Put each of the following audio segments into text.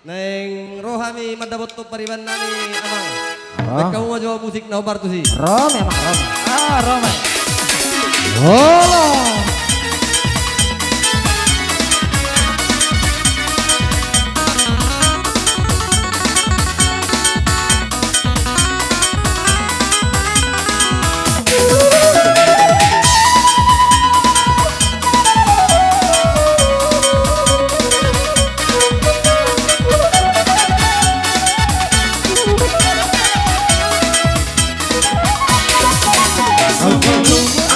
Neng rohami madabot to pariban nani amang. Baik kamu mau jawab musik na obar tuh sih. Rom emang Rom. Ah Rom. Oh.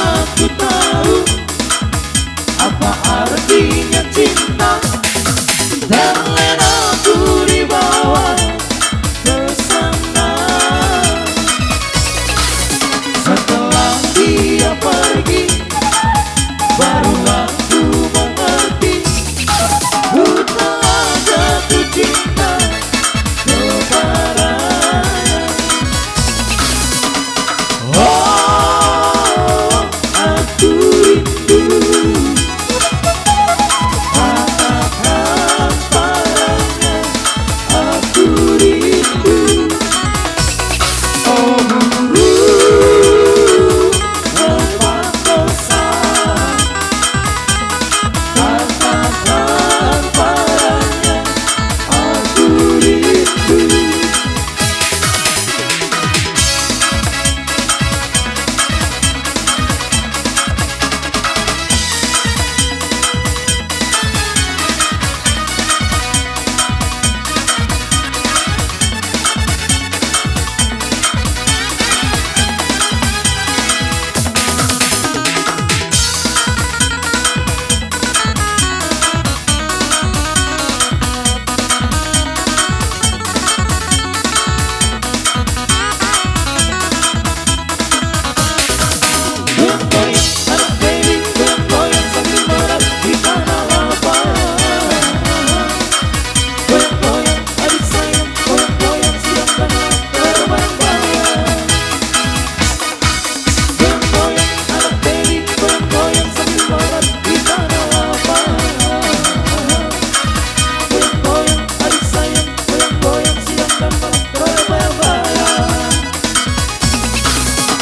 Aku tahu apa artinya cinta dan aku dibawa ke sana. Setelah dia pergi, baru aku mengerti ku telah jatuh cinta kepadanya.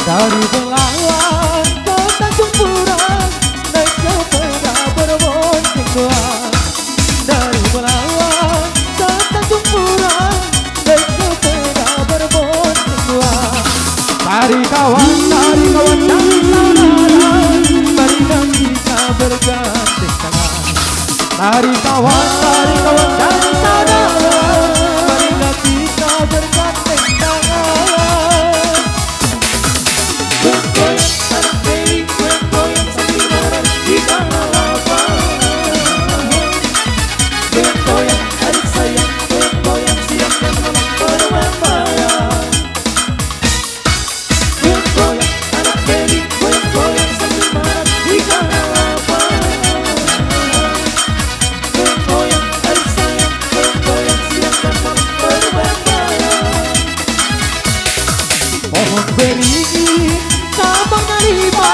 Dari Belawan ke Tanjung Purang, naik sepeda berbondong dua. Dari Belawan ke Tanjung Purang, naik sepeda berbondong dua. Mari kawan dan saudara, marilah kita bergandeng tangan. Mari kawan dan saudara, marilah kita bergandeng tangan. Mohon beri sabang lima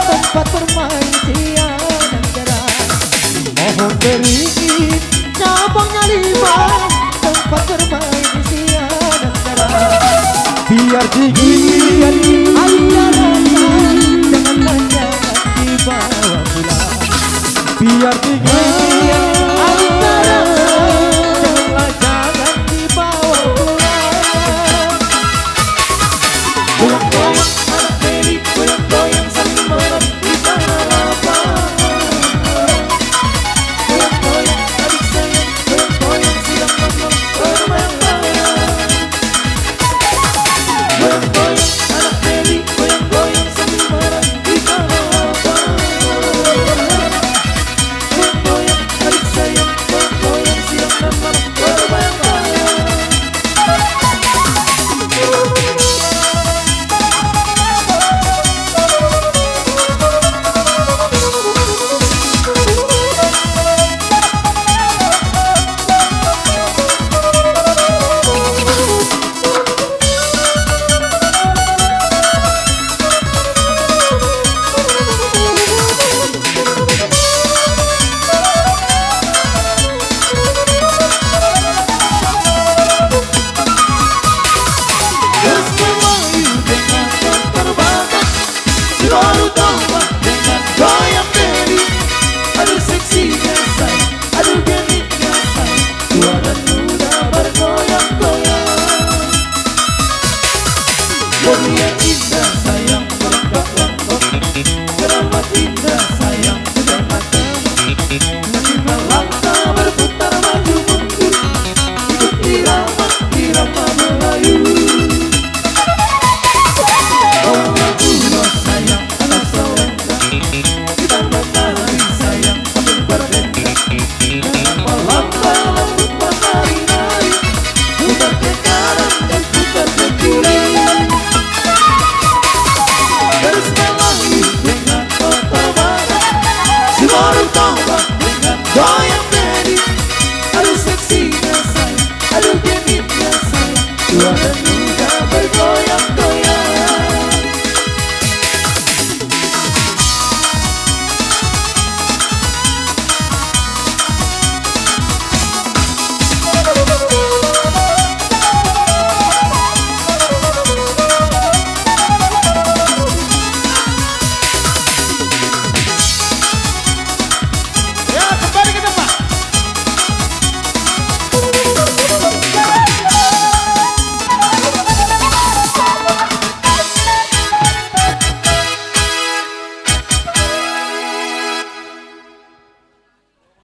tempat bermain siang dan cerah. Mohon beri sabang lima tempat bermain siang dan cerah. Biar dingin